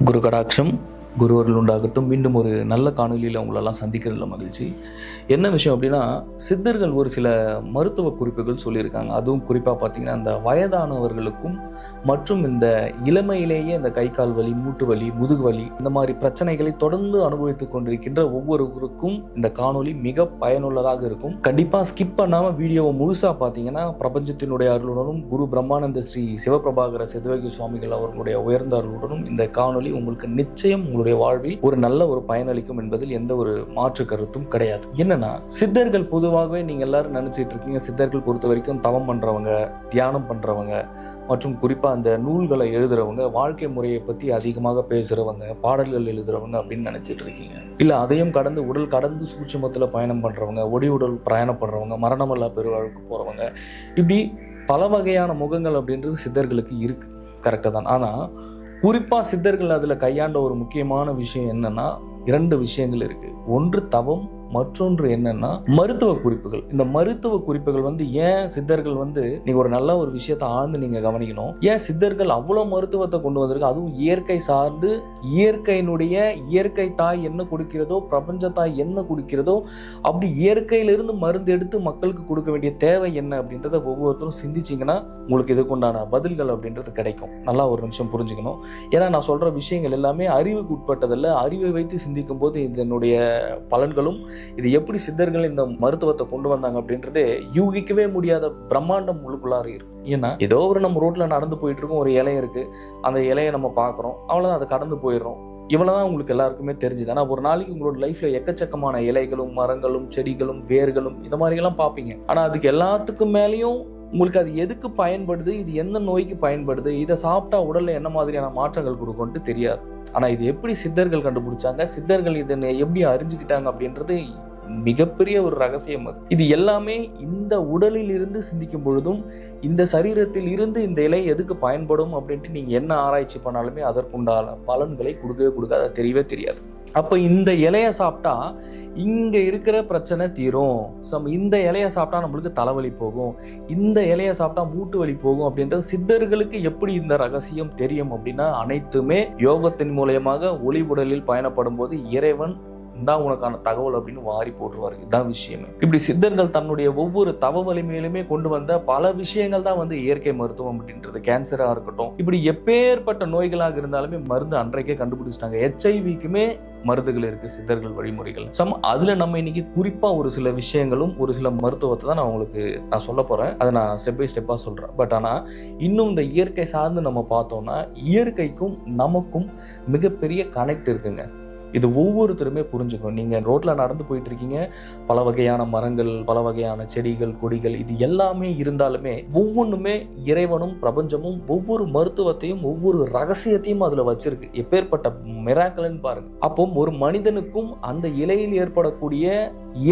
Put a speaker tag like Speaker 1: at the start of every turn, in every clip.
Speaker 1: குரு கடாட்சம், குருவர்கள் உண்டாகட்டும். மீண்டும் ஒரு நல்ல காணொலியில் உங்களெல்லாம் சந்திக்கிறதுல மகிழ்ச்சி. என்ன விஷயம் அப்படின்னா, சித்தர்கள் ஒரு சில மருத்துவ குறிப்புகள் சொல்லியிருக்காங்க. அதுவும் குறிப்பாக பார்த்தீங்கன்னா, இந்த வயதானவர்களுக்கும் மற்றும் இந்த இளமையிலேயே இந்த கை கால் வலி, மூட்டு வலி, முதுகு வலி இந்த மாதிரி பிரச்சனைகளை தொடர்ந்து அனுபவித்துக் கொண்டிருக்கின்ற ஒவ்வொருவருக்கும் இந்த காணொலி மிக பயனுள்ளதாக இருக்கும். கண்டிப்பாக ஸ்கிப் பண்ணாமல் வீடியோவை முழுசாக பார்த்தீங்கன்னா, பிரபஞ்சத்தினுடைய அருளுடனும் குரு பிரம்மானந்த ஸ்ரீ சிவபிரபாகர சித்தயோகி சுவாமிகள் அவர்களுடைய உயர்ந்த அருளுடனும் இந்த காணொலி உங்களுக்கு நிச்சயம் உங்களுடைய வாழ்வில் ஒரு நல்ல ஒரு பயனளிக்கும் என்பதில் எந்த ஒரு மாற்று கருத்தும் கிடையாது. என்னன்னா, சித்தர்கள் பொதுவாகவே நீங்க எல்லாரும் நினைச்சிட்டு இருக்கீங்க, சித்தர்கள் பொறுத்த வரைக்கும் தவம் பண்றவங்க, தியானம் பண்றவங்க மற்றும் குறிப்பா அந்த நூல்களை எழுதுறவங்க, வாழ்க்கை முறையை பத்தி அதிகமாக பேசுறவங்க, பாடல்கள் எழுதுறவங்க அப்படின்னு நினைச்சிட்டு இருக்கீங்க. இல்ல அதையும் கடந்து உடல் கடந்து சூட்சுமத்துல பயணம் பண்றவங்க, ஒடி உடல் பிரயாணப்படுறவங்க, மரணமல்லா பெருவாழ்வுக்கு போறவங்க, இப்படி பல வகையான முகங்கள் அப்படின்றது சித்தர்களுக்கு இருக்கு. கரெக்டா தான். ஆனா குறிப்பா சித்தர்கள் அதுல கையாண்ட ஒரு முக்கியமான விஷயம் என்னன்னா, 2 விஷயங்கள் இருக்கு. ஒன்று தவம், மற்றொன்று என்னன்னா மருத்துவ குறிப்புகள். இந்த மருத்துவ குறிப்புகள் ஏன் சித்தர்கள் நீங்க ஒரு நல்ல ஒரு விஷயத்தை ஆழ்ந்து நீங்க கவனிக்கணும். ஏன் சித்தர்கள் அவ்வளவு மருத்துவத்தை கொண்டு வந்திருக்கு, அதுவும் இயற்கை சார்ந்து, இயற்கையினுடைய இயற்கை தாய் என்ன கொடுக்கிறதோ, பிரபஞ்ச தாய் என்ன கொடுக்கிறதோ, அப்படி இயற்கையிலிருந்து மருந்து எடுத்து மக்களுக்கு கொடுக்க வேண்டிய தேவை என்ன அப்படின்றத ஒவ்வொருத்தரும் சிந்திச்சிங்கன்னா உங்களுக்கு இதுக்குண்டான பதில்கள் அப்படின்றது கிடைக்கும். நல்லா ஒரு நிமிஷம் புரிஞ்சுக்கணும். ஏன்னா நான் சொல்ற விஷயங்கள் எல்லாமே அறிவுக்கு உட்பட்டதல்ல. அறிவை வைத்து சிந்திக்கும் போது இதனுடைய பலன்களும், இது எப்படி சித்தர்கள் இந்த மருத்துவத்தை கொண்டு வந்தாங்க அப்படின்றதே யூகிக்கவே முடியாத பிரம்மாண்டம் உள்ளுக்குள்ளார இருக்கு. ஏன்னா ஏதோ ஒரு நம்ம ரோட்ல நடந்து போயிட்டு இருக்கோம், ஒரு இலை இருக்கு, அந்த இலையை நம்ம பார்க்குறோம், அவ்வளோதான், அதை கடந்து போயிடுறோம். இவ்வளவுதான் உங்களுக்கு எல்லாருக்குமே தெரிஞ்சுது. ஆனால் ஒரு நாளைக்கு உங்களோட லைஃப்ல எக்கச்சக்கமான இலைகளும், மரங்களும், செடிகளும், வேர்களும் இந்த மாதிரி எல்லாம் பார்ப்பீங்க. ஆனால் அதுக்கு எல்லாத்துக்கும் மேலேயும் உங்களுக்கு அது எதுக்கு பயன்படுது, இது எந்த நோய்க்கு பயன்படுது, இதை சாப்பிட்டா உடல்ல என்ன மாதிரியான மாற்றங்கள் கொடுக்கும்ட்டு தெரியாது. ஆனா இது எப்படி சித்தர்கள் கண்டுபிடிச்சாங்க, சித்தர்கள் இதனை எப்படி அறிஞ்சுக்கிட்டாங்க அப்படின்றது மிகப்பெரிய ஒரு ரகசியம். அது இது எல்லாமே இந்த உடலில் இருந்து சிந்திக்கும் பொழுதும், இந்த சரீரத்தில் இருந்து இந்த இலை எதுக்கு பயன்படும் அப்படின்ட்டு நீங்க என்ன ஆராய்ச்சி பண்ணாலுமே அதற்குண்டான பலன்களை கொடுக்கவே கொடுக்காது, அது தெரியவே தெரியாது. அப்ப இந்த இலைய சாப்பிட்டா இங்க இருக்கிற பிரச்சனை தீரும், இந்த இலைய சாப்பிட்டா நம்மளுக்கு தலைவலி போகும், இந்த இலைய சாப்பிட்டா மூட்டு வலி போகும் அப்படின்றது சித்தர்களுக்கு எப்படி இந்த ரகசியம் தெரியும் அப்படின்னா, அனைத்துமே யோகத்தின் மூலமாக ஒளி உடலில் பயணப்படும் போது இறைவன் தான் உனக்கான தகவல் அப்படின்னு வாரி போட்டுருவாரு. இதுதான் விஷயமே. இப்படி சித்தர்கள் தன்னுடைய ஒவ்வொரு தவ வலிமையிலுமே கொண்டு வந்த பல விஷயங்கள் தான் இயற்கை மருத்துவம் அப்படின்றது. கேன்சரா இருக்கட்டும், இப்படி எப்பேற்பட்ட நோய்களாக இருந்தாலுமே மருந்து அன்றைக்கே கண்டுபிடிச்சிட்டாங்க. HIV-க்குமே மருந்துகள் இருக்கு, சித்தர்கள் வழிமுறைகள். அதுல நம்ம இன்னைக்கு குறிப்பா ஒரு சில விஷயங்களும் ஒரு சில மருத்துவத்தை தான் நான் சொல்ல போறேன். அதை நான் ஸ்டெப் பை ஸ்டெப்பா சொல்றேன். பட் ஆனா இன்னும் இந்த இயற்கை சார்ந்து நம்ம பார்த்தோம்னா, இயற்கைக்கும் நமக்கும் மிகப்பெரிய கனெக்ட் இருக்குங்க. இது ஒவ்வொருத்தருமே புரிஞ்சுக்கணும். நீங்க ரோட்ல நடந்து போயிட்டு இருக்கீங்க, பல வகையான மரங்கள், பல வகையான செடிகள், கொடிகள், இது எல்லாமே இருந்தாலுமே ஒவ்வொன்றுமே இறைவனும் பிரபஞ்சமும் ஒவ்வொரு மருத்துவத்தையும் ஒவ்வொரு ரகசியத்தையும் அதுல வச்சிருக்கு. எப்பேற்பட்ட மிராக்கிள்னு பாருங்க. அப்போ ஒரு மனிதனுக்கும் அந்த இலையில் ஏற்படக்கூடிய,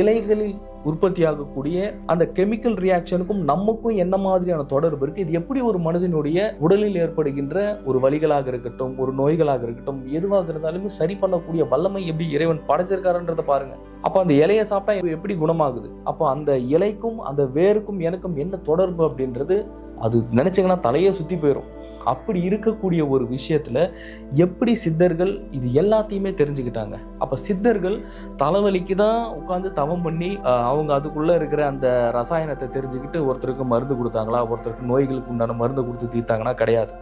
Speaker 1: இலைகளில் உற்பத்தி ஆகக்கூடிய அந்த கெமிக்கல் ரியாக்ஷனுக்கும் நமக்கும் என்ன மாதிரியான தொடர்பு இருக்கு, இது எப்படி ஒரு மனிதனுடைய உடலில் ஏற்படுகின்ற ஒரு வலிகளாக இருக்கட்டும், ஒரு நோய்களாக இருக்கட்டும், எதுவாக இருந்தாலுமே சரி பண்ணக்கூடிய வல்லமை எப்படி இறைவன் படைச்சிருக்காருன்றத பாருங்க. அப்ப அந்த இலையை சாப்பிட்டா எப்படி குணமாகுது, அப்போ அந்த இலைக்கும் அந்த வேருக்கும் எனக்கும் என்ன தொடர்பு அப்படின்றது அது நினைச்சீங்கன்னா தலையே சுத்தி போயிடும். அப்படி இருக்கக்கூடிய ஒரு விஷயத்துல எப்படி சித்தர்கள் இது எல்லாத்தையுமே தெரிஞ்சுக்கிட்டாங்க. அப்ப சித்தர்கள் தலைவலிக்கு தான் உட்கார்ந்து தவம் பண்ணி அவங்க அதுக்குள்ள இருக்கிற அந்த ரசாயனத்தை தெரிஞ்சுக்கிட்டு ஒருத்தருக்கு மருந்து கொடுத்தாங்களா, ஒருத்தருக்கு நோய்களுக்கு உண்டான மருந்து கொடுத்து தீர்த்தாங்கன்னா கிடையாது.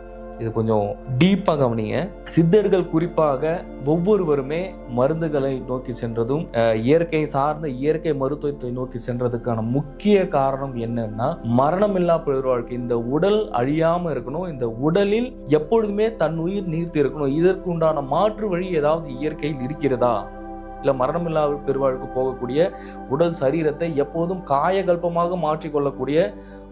Speaker 1: இது கொஞ்சம் டீப்பா கவனிங்க. சித்தர்கள் குறிப்பாக ஒவ்வொருவருமே மருந்துகளை நோக்கி சென்றதும், இயற்கை சார்ந்த இயற்கை மருத்துவத்தை நோக்கி சென்றதுக்கான முக்கிய காரணம் என்னன்னா, மரணமில்லா பெருவாழ்க்கை. இந்த உடல் அழியாம இருக்கணும், இந்த உடலில் எப்பொழுதுமே தன் உயிர் நீர்த்து இருக்கணும். இதற்கு உண்டான மாற்று வழி ஏதாவது இயற்கையில் இருக்கிறதா, இல்ல மரணமில்லா பெருவாழ்வுக்கு போகக்கூடிய உடல் சரீரத்தை எப்போதும் காயகல்பமாக மாற்றிக்கொள்ளக்கூடிய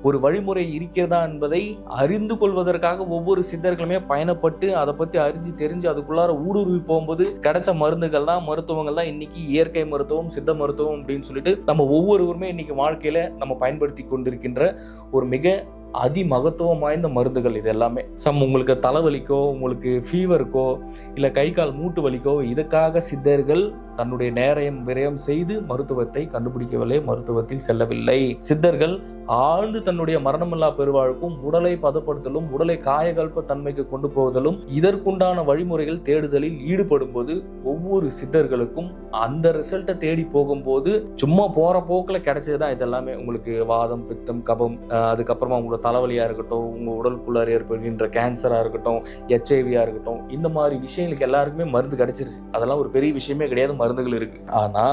Speaker 1: ஒரு வழிமுறை இருக்கிறதா என்பதை அறிந்து கொள்வதற்காக ஒவ்வொரு சித்தர்களுமே பயணப்பட்டு அதை பத்தி அறிஞ்சு தெரிஞ்சு அதுக்குள்ளார ஊடுருவி போகும்போது கிடைச்ச மருந்துகள் தான், மருத்துவங்கள் தான் இன்னைக்கு இயற்கை மருத்துவம், சித்த மருத்துவம் அப்படின்னு சொல்லிட்டு நம்ம ஒவ்வொருவருமே இன்னைக்கு வாழ்க்கையில நம்ம பயன்படுத்தி கொண்டிருக்கின்ற ஒரு மிக அதிமகத்துவம் வாய்ந்த மருந்துகள் இது எல்லாமே. உங்களுக்கு தலைவலிக்கோ, உங்களுக்கு ஃபீவருக்கோ, இல்லை கை கால் மூட்டு வலிக்கோ, இதுக்காக சித்தர்கள் தன்னுடைய நேரம் விரயம் செய்து மருத்துவத்தை கண்டுபிடிக்கவில்லை, மருத்துவத்தில் செல்லவில்லை. சித்தர்கள் ஆழ்ந்து தன்னுடைய மரணமில்லா பெருவாழ்வுக்கும் உடலை பதப்படுத்தலும் உடலை காயகல்ப தன்மைக்கு கொண்டு போவதிலும் இதற்குண்டான வழிமுறைகள் தேடுதலில் ஈடுபடும் போது ஒவ்வொரு சித்தர்களுக்கும் அந்த ரிசல்ட்டை தேடி போகும்போது சும்மா போற போக்குல கிடைச்சதுதான் இதெல்லாமே. உங்களுக்கு வாதம், பித்தம், கபம், அதுக்கப்புறமா உங்களோட தலைவலியா இருக்கட்டும், உங்க உடலுக்குள்ளார ஏற்படுகின்ற கேன்சரா இருக்கட்டும், HIV இருக்கட்டும், இந்த மாதிரி விஷயங்களுக்கு எல்லாருக்குமே மருந்து கிடைச்சிருச்சு. அதெல்லாம் ஒரு பெரிய விஷயமே கிடையாது, மருந்துகள் இருக்கு. ஆனா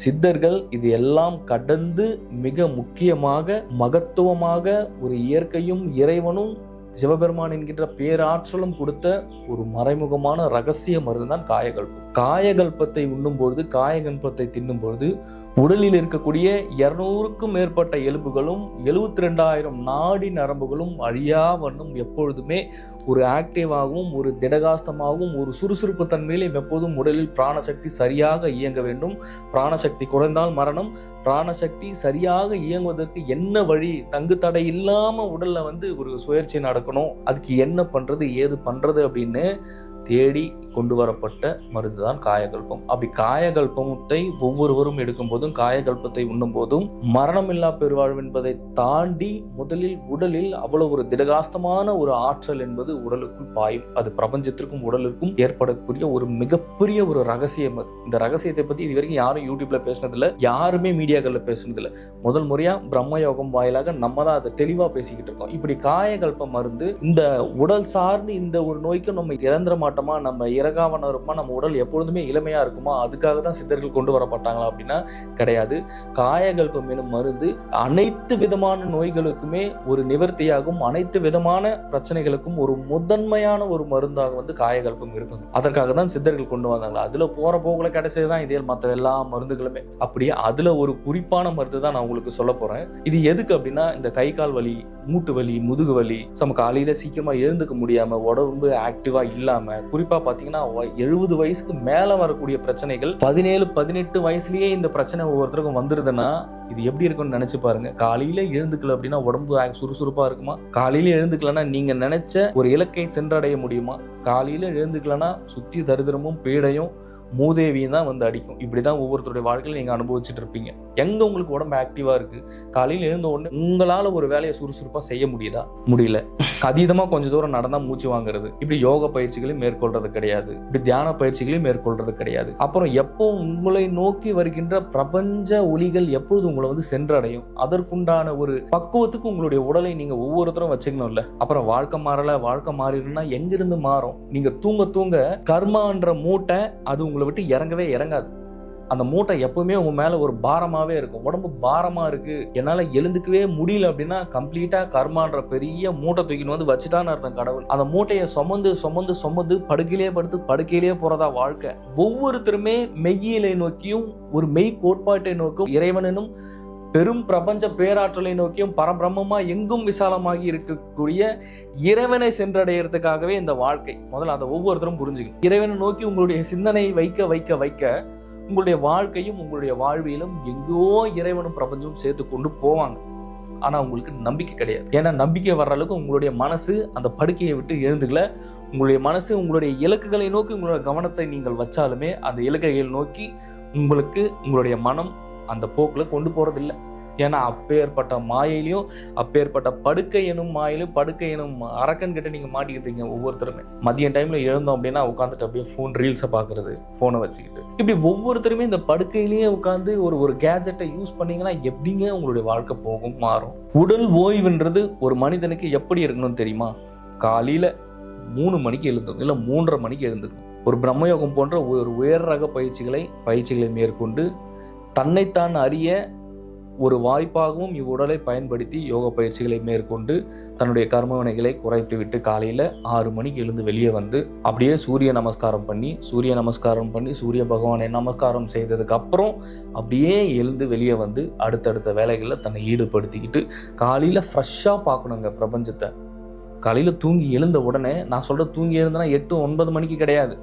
Speaker 1: சித்தர்கள் இது எல்லாம் கடந்து மிக முக்கியமாக மகத்துவமாக ஒரு இயற்கையும் இறைவனும் சிவபெருமான் என்கின்ற பேராற்றலும் கொடுத்த ஒரு மறைமுகமான ரகசிய மருந்து தான் காயகல்பம். காயகல்பத்தை உண்ணும்பொழுது, காயகல்பத்தை தின்னும்பொழுது உடலில் இருக்கக்கூடிய 200க்கும் மேற்பட்ட எலும்புகளும் 72,000 நாடி நரம்புகளும் அழியா வண்ணம் எப்பொழுதுமே ஒரு ஆக்டிவாகவும் ஒரு திடகாஸ்தமாகவும் ஒரு சுறுசுறுப்பு தன்மையிலும் எப்போதும் உடலில் பிராணசக்தி சரியாக இயங்க வேண்டும். பிராணசக்தி குறைந்தால் மரணம். பிராணசக்தி சரியாக இயங்குவதற்கு என்ன வழி, தங்கு தடை இல்லாம உடல்ல ஒரு சுழற்சி நடக்கணும், அதுக்கு என்ன பண்றது, ஏது பண்றது அப்படின்னு தேடி கொண்டு வரப்பட்ட மருந்து தான் காயகல்பம். அப்படி காயகல்பத்தை ஒவ்வொருவரும் எடுக்கும் போதும், காயகல்பத்தை உண்ணும் போதும் மரணமில்லா பெருவாழ்வு என்பதை தாண்டி முதலில் உடலில் அவ்வளவு ஒரு திடகாஸ்தமான ஒரு ஆற்றல் என்பது உடலுக்குள் பாயும். அது பிரபஞ்சத்திற்கும் உடலுக்கும் ஏற்படக்கூடிய ஒரு மிகப்பெரிய ஒரு ரகசியம். அது இந்த ரகசியத்தை பத்தி இது வரைக்கும் யாரும் யூடியூப்ல பேசினதில்லை, யாருமே மீடியாக்கள்ல பேசினதில்லை. முதல் முறையா பிரம்ம யோகம் வாயிலாக நம்ம தான் அதை தெளிவா பேசிக்கிட்டு இருக்கோம். இப்படி காயகல்ப மருந்து இந்த உடல் சார்ந்து இந்த ஒரு நோய்க்கு நம்ம இறந்துட மாட்டோமா, நம்ம இறகாம இருப்போமா, நம்ம உடல் எப்பொழுதுமே இளமையா இருக்குமா, அதுக்காக தான் சித்தர்கள் கொண்டு வரப்பட்டாங்களா அப்படின்னா கிடையாது. காயகல்பம் எனும் மருந்து அனைத்து விதமான நோய்களுக்குமே ஒரு நிவர்த்தியாகும், அனைத்து விதமான பிரச்சனைகளுக்கும் ஒரு முதன்மையான ஒரு மருந்தாக காயகல்பம் இருக்கும். அதற்காக தான் சித்தர்கள் கொண்டு வந்தாங்களா. அதுல போற போக்குல கிடைச்சதுதான் இதே மற்ற எல்லா மருந்துகளுமே. அப்படியே அதுல ஒரு குறிப்பான மருந்து தான் நான் உங்களுக்கு சொல்ல போறேன். இது எதுக்கு அப்படின்னா, இந்த கை கால் வலி, மூட்டு வலி, முதுகு வலி, நம்ம காலையில சீக்கிரமா எழுந்துக்க முடியாம, உடம்பு ஆக்டிவா இல்லாம, குறிப்பா பாத்தீங்கன்னா 70 வயசுக்கு மேல வரக்கூடிய பிரச்சனைகள் 17-18 வயசுலயே இந்த பிரச்சனை ஒவ்வொருத்தருக்கும் வந்துருதுன்னா இது எப்படி இருக்கும்னு நினைச்சு பாருங்க. காலையில எழுந்துக்கல அப்படின்னா உடம்பு சுறுசுறுப்பா இருக்குமா? காலையில எழுந்துக்கலன்னா நீங்க நினைச்ச ஒரு இலக்கை சென்றடைய முடியுமா? காலையில எழுந்துக்கலன்னா சுத்தி தரித்திரமும் பீடையும் மூதேவியும் தான் அடிக்கும். இப்படிதான் ஒவ்வொருத்தருடைய வாழ்க்கையில நீங்க அனுபவிச்சுட்டு இருப்பீங்க. எங்க உங்களுக்கு உடம்பு ஆக்டிவா இருக்கு, காலையில எழுந்த உடனே உங்களால ஒரு வேலையை சுறுசுறுப்பா செய்ய முடியுதா? முடியல. அதீதமா கொஞ்சம் தூரம் நடந்தா மூச்சு வாங்குறது, இப்படி யோக பயிற்சிகளையும் மேற்கொள்றது கிடையாது, இப்படி தியான பயிற்சிகளையும் மேற்கொள்றது கிடையாது. அப்புறம் எப்போ உங்களை நோக்கி வருகின்ற பிரபஞ்ச ஒளிகள் எப்பொழுது உங்களை சென்றடையும், அதற்குண்டான ஒரு பக்குவத்துக்கு உங்களுடைய உடலை நீங்க ஒவ்வொருத்தரும் வச்சுக்கணும்ல. அப்புறம் வாழ்க்கை மாறல, வாழ்க்கை மாறிடும்னா எங்கிருந்து மாறும்? நீங்க தூங்க தூங்க கர்மான்ற மூட்டை அது உங்களை விட்டு இறங்கவே இறங்காது. அந்த மூட்டை எப்பவுமே உங்க மேல ஒரு பாரமாவே இருக்கும். உடம்பு பாரமா இருக்கு, என்னால எழுந்துக்கவே முடியல அப்படின்னா கம்ப்ளீட்டா கர்மான்ற பெரிய மூட்டை தூக்கின்னு வச்சுட்டான்னு அர்த்தம் கடவுள். அந்த மூட்டையை சுமந்து சுமந்து சுமந்து படுக்கையிலே படுத்து படுக்கையிலேயே போறதா வாழ்க்கை. ஒவ்வொருத்தருமே மெய்யியலை நோக்கியும் ஒரு மெய் கோட்பாட்டை நோக்கும் இறைவனும் பெரும் பிரபஞ்ச பேராற்றலை நோக்கியும் பரபிரம்மமா எங்கும் விசாலமாகி இருக்கக்கூடிய இறைவனை சென்றடைகிறதுக்காகவே இந்த வாழ்க்கை. முதல்ல அதை ஒவ்வொருத்தரும் புரிஞ்சுக்கணும். இறைவனை நோக்கி உங்களுடைய சிந்தனை வைக்க வைக்க வைக்க உங்களுடைய வாழ்க்கையும் உங்களுடைய வாழ்வியலும் எங்கோ இறைவனும் பிரபஞ்சமும் சேர்த்து கொண்டு போவாங்க. ஆனா உங்களுக்கு நம்பிக்கை கிடையாது. ஏன்னா நம்பிக்கை வர்ற அளவுக்கு உங்களுடைய மனசு அந்த படுக்கையை விட்டு எழுந்துக்கல. உங்களுடைய மனசு உங்களுடைய இலக்குகளை நோக்கி உங்களுடைய கவனத்தை நீங்கள் வச்சாலுமே அந்த இலக்குகள் நோக்கி உங்களுடைய மனம் அந்த போக்குல கொண்டு போறதில்லை. ஏன்னா அப்பேற்பட்ட மாயிலையும் அப்பேற்பட்ட படுக்கை எனும் மாயிலும் படுக்கை எனும் அரக்கன் கிட்ட நீங்க மாட்டிக்கிட்டீங்க. ஒவ்வொருத்தருமே மதியம் டைம்ல எழுந்தோம் அப்படின்னா உட்காந்துட்டு அப்படியே ஃபோன் ரீல்ஸை பாக்குறது, போனை வச்சுக்கிட்டு இப்படி ஒவ்வொருத்தருமே இந்த படுக்கையிலேயே உட்காந்து ஒரு கேஜெட்டை யூஸ் பண்ணீங்கன்னா எப்படிங்க உங்களுடைய வாழ்க்கை போகும், மாறும். உடல் ஓய்வுன்றது ஒரு மனிதனுக்கு எப்படி இருக்கணும்னு தெரியுமா? காலையில 3 மணிக்கு எழுந்துக்கும், இல்லை 3:30 மணிக்கு எழுந்துக்கும். ஒரு பிரம்மயோகம் போன்ற ஒரு உயர் ரக பயிற்சிகளை மேற்கொண்டு தன்னைத்தான் அறிய ஒரு வாய்ப்பாகவும் இவ்வுடலை பயன்படுத்தி யோக பயிற்சிகளை மேற்கொண்டு தன்னுடைய கர்மவினைகளை குறைத்துவிட்டு காலையில் 6 மணிக்கு எழுந்து வெளியே வந்து அப்படியே சூரிய நமஸ்காரம் பண்ணி சூரிய பகவானை நமஸ்காரம் செய்ததுக்கு அப்புறம் அப்படியே எழுந்து வெளியே வந்து அடுத்தடுத்த வேலைகளில் தன்னை ஈடுபடுத்திக்கிட்டு காலையில் ஃப்ரெஷ்ஷாக பார்க்கணுங்க பிரபஞ்சத்தை. காலையில் தூங்கி எழுந்த உடனே, நான் சொல்கிற தூங்கி எழுந்தனா 8-9 மணிக்கு கிடையாது,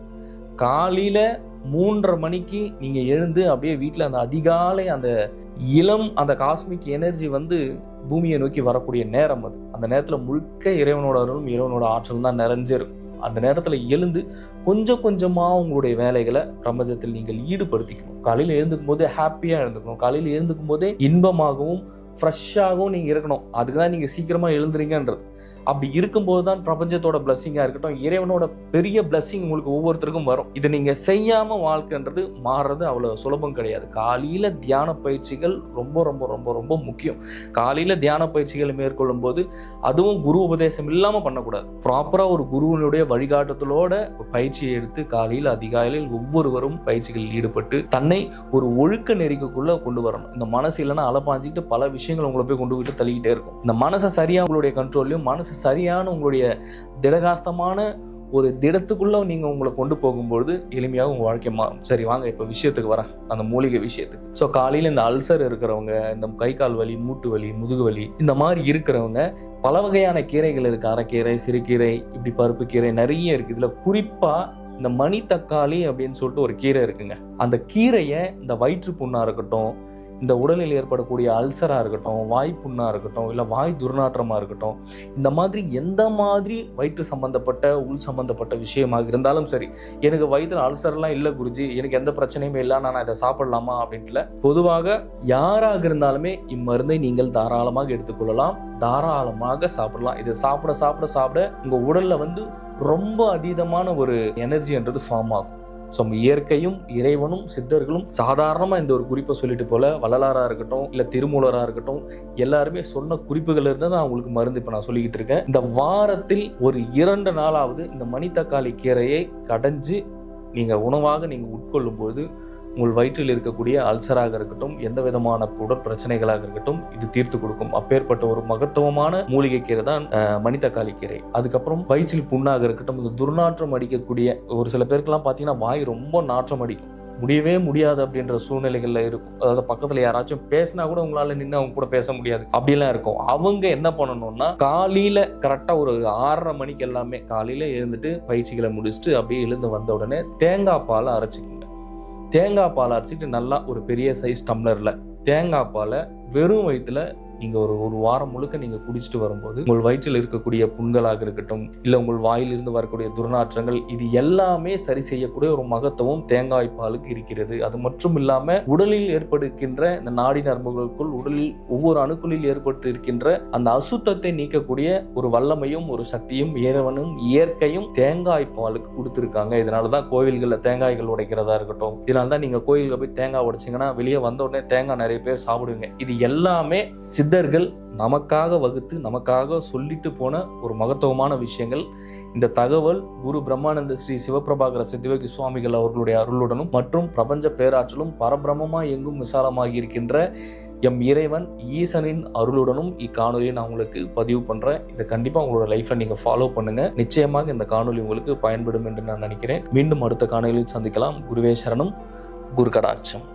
Speaker 1: காலையில் 3:30 மணிக்கு நீங்கள் எழுந்து அப்படியே வீட்டில் அந்த அதிகாலை அந்த இளம் அந்த காஸ்மிக் எனர்ஜி பூமியை நோக்கி வரக்கூடிய நேரம் அது. அந்த நேரத்தில் முழுக்க இறைவனோட அருளும் இறைவனோட ஆற்றலும் தான் நிறைஞ்சிருக்கும். அந்த நேரத்தில் எழுந்து கொஞ்சம் கொஞ்சமாக உங்களுடைய வேலைகளை பிரபஞ்சத்தில் நீங்கள் ஈடுபடுத்திக்கணும். காலையில் எழுந்துக்கும் போதே ஹாப்பியாக எழுந்துக்கணும். காலையில் எழுந்துக்கும் போதே இன்பமாகவும் ஃப்ரெஷ்ஷாகவும் நீங்கள் இருக்கணும். அதுக்கு தான் நீங்கள் சீக்கிரமாக எழுந்துறீங்கன்றது. அப்படி இருக்கும்போது தான் பிரபஞ்சத்தோட பிளஸ்ஸிங்காக இருக்கட்டும், இறைவனோட பெரிய பிளஸ்ஸிங் உங்களுக்கு ஒவ்வொருத்தருக்கும் வரும். இதை நீங்கள் செய்யாமல் வாழ்க்கைன்றது மாறுறது அவ்வளோ சுலபம் கிடையாது. காலையில் தியான பயிற்சிகள் ரொம்ப ரொம்ப ரொம்ப ரொம்ப முக்கியம். காலையில் தியான பயிற்சிகளை மேற்கொள்ளும் போது அதுவும் குரு உபதேசம் இல்லாமல் பண்ணக்கூடாது. ப்ராப்பராக ஒரு குருவினுடைய வழிகாட்டுதலோட பயிற்சியை எடுத்து காலையில் அதிகாலையில் ஒவ்வொருவரும் பயிற்சிகளில் ஈடுபட்டு தன்னை ஒரு ஒழுக்க நெறிக்குள்ளே கொண்டு வரணும். இந்த மனசு இல்லைன்னா அலப்பாஞ்சிக்கிட்டு பல விஷயங்கள் உங்களை போய் கொண்டு போயிட்டு தள்ளிக்கிட்டே இருக்கும். இந்த மனசை சரியாக உங்களுடைய கண்ட்ரோல்லையும் மனசு சரியான உங்களுடைய திடகாஸ்தமான ஒரு திடத்துக்குள்ள நீங்க உங்களை கொண்டு போகும்போது எளிமையாக உங்க வாழ்க்கை மாறும். சரி வாங்க இப்போ விஷயத்துக்கு வரேன், அந்த மூலிகை விஷயத்துக்கு. ஸோ காலையில் இந்த அல்சர் இருக்கிறவங்க, இந்த கை கால் வலி, மூட்டு வலி, முதுகு வலி, இந்த மாதிரி இருக்கிறவங்க பல வகையான கீரைகள் இருக்கு. அரைக்கீரை, சிறுகீரை, இப்படி பருப்பு கீரை நிறைய இருக்கு. இதுல குறிப்பா இந்த மணி தக்காளி அப்படின்னு சொல்லிட்டு ஒரு கீரை இருக்குங்க. அந்த கீரையை இந்த வயிற்று புண்ணா இருக்கட்டும், இந்த உடலில் ஏற்படக்கூடிய அல்சராக இருக்கட்டும், வாய் புண்ணாக இருக்கட்டும், இல்லை வாய் துர்நாற்றமாக இருக்கட்டும், இந்த மாதிரி எந்த மாதிரி வயிற்று சம்மந்தப்பட்ட உள் சம்மந்தப்பட்ட விஷயமாக இருந்தாலும் சரி, எனக்கு வயிற்றில் அல்சர்லாம் இல்லை குருஜி, எனக்கு எந்த பிரச்சனையுமே இல்லை, நான் இதை சாப்பிடலாமா அப்படின்ட்டுல, பொதுவாக யாராக இருந்தாலுமே இம்மருந்தை நீங்கள் தாராளமாக எடுத்துக்கொள்ளலாம், தாராளமாக சாப்பிடலாம். இதை சாப்பிட சாப்பிட சாப்பிட உங்கள் உடலில் ரொம்ப அதீதமான ஒரு எனர்ஜின்றது ஃபார்ம் ஆகும். ஸோ இயற்கையும் இறைவனும் சித்தர்களும் சாதாரணமாக இந்த ஒரு குறிப்பை சொல்லிட்டு போல வள்ளலாராக இருக்கட்டும், இல்லை திருமூலராக இருக்கட்டும், எல்லாருமே சொன்ன குறிப்புகள் இருந்தால் தான் அவங்களுக்கு மருந்து இப்போ நான் சொல்லிக்கிட்டு இருக்கேன். இந்த வாரத்தில் ஒரு 2 நாளாவது இந்த மணித்தக்காளி கீரையை கடைஞ்சு நீங்கள் உணவாக நீங்கள் உட்கொள்ளும்போது உங்கள் வயிற்றில் இருக்கக்கூடிய அல்சராக இருக்கட்டும், எந்த விதமான உடற் பிரச்சனைகளாக இருக்கட்டும், இது தீர்த்து கொடுக்கும். அப்பேற்பட்ட ஒரு மகத்துவமான மூலிகை கீரை தான் மணித்தக்காளி கீரை. அதுக்கப்புறம் வயிற்றில் புண்ணாக இருக்கட்டும், இந்த துர்நாற்றம் அடிக்கக்கூடிய ஒரு சில பேருக்கெல்லாம் பார்த்தீங்கன்னா வாய் ரொம்ப நாற்றம் அடிக்கும், முடியவே முடியாது அப்படின்ற சூழ்நிலைகள்ல இருக்கும். அதாவது பக்கத்துல யாராச்சும் பேசினா கூட உங்களால நின்று அவங்க கூட பேச முடியாது, அப்படிலாம் இருக்கும். அவங்க என்ன பண்ணணும்னா காலையில கரெக்டா ஒரு 6:30 மணிக்கு எல்லாமே காலையில எழுந்துட்டு பயிற்சிகளை முடிச்சுட்டு அப்படியே எழுந்து வந்த உடனே தேங்காய் பாலை அரைச்சிக்கோங்க. தேங்காய் பால் அரைச்சிட்டு நல்லா ஒரு பெரிய சைஸ் டம்ளரில் தேங்காய் பாலை வெறும் வயிற்றுல நீங்கள் ஒரு வாரம் முழுக்க நீங்கள் குடிச்சிட்டு வரும்போது உங்கள் வயிற்றில் இருக்கக்கூடிய புண்களாக இருக்கட்டும், இல்லை உங்கள் வாயிலிருந்து வரக்கூடிய துர்நாற்றங்கள், இது எல்லாமே சரி செய்யக்கூடிய ஒரு மகத்துவம் தேங்காய் பாலுக்கு இருக்கிறது. அது மட்டும் இல்லாமல் உடலில் ஏற்படுகின்ற இந்த நாடி நரம்புகளுக்குள் உடலில் ஒவ்வொரு அணுக்களில் ஏற்பட்டு இருக்கின்ற அந்த அசுத்தத்தை நீக்கக்கூடிய ஒரு வல்லமையும் ஒரு சக்தியும் இறைவனும் இயற்கையும் தேங்காய் பாலுக்கு கொடுத்துருக்காங்க. இதனால தான் கோவில்களில் தேங்காய்கள் உடைக்கிறதா இருக்கட்டும், இதனால தான் நீங்கள் கோயிலுக்கு போய் தேங்காய் உடைச்சிங்கன்னா வெளியே வந்த உடனே தேங்காய் நிறைய பேர் சாப்பிடுவீங்க. இது எல்லாமே சித்தர்கள் நமக்காக வகுத்து நமக்காக சொல்லிட்டு போன ஒரு மகத்துவமான விஷயங்கள். இந்த தகவல் குரு பிரம்மானந்த ஸ்ரீ சிவபிரபாகர சித்தியோகி சுவாமிகள் அவர்களுடைய அருளுடனும் மற்றும் பிரபஞ்ச பேராற்றலும் பரபிரமமாய் எங்கும் விசாலமாகி இருக்கின்ற எம் இறைவன் ஈசனின் அருளுடனும் இக்காணொலியை நான் உங்களுக்கு பதிவு பண்றேன். இதை கண்டிப்பா உங்களோட லைஃப்ல நீங்க ஃபாலோ பண்ணுங்க. நிச்சயமாக இந்த காணொலி உங்களுக்கு பயன்படும் என்று நான் நினைக்கிறேன். மீண்டும் அடுத்த காணொலியில் சந்திக்கலாம். குருவே சரணம். குரு கடாட்சம்.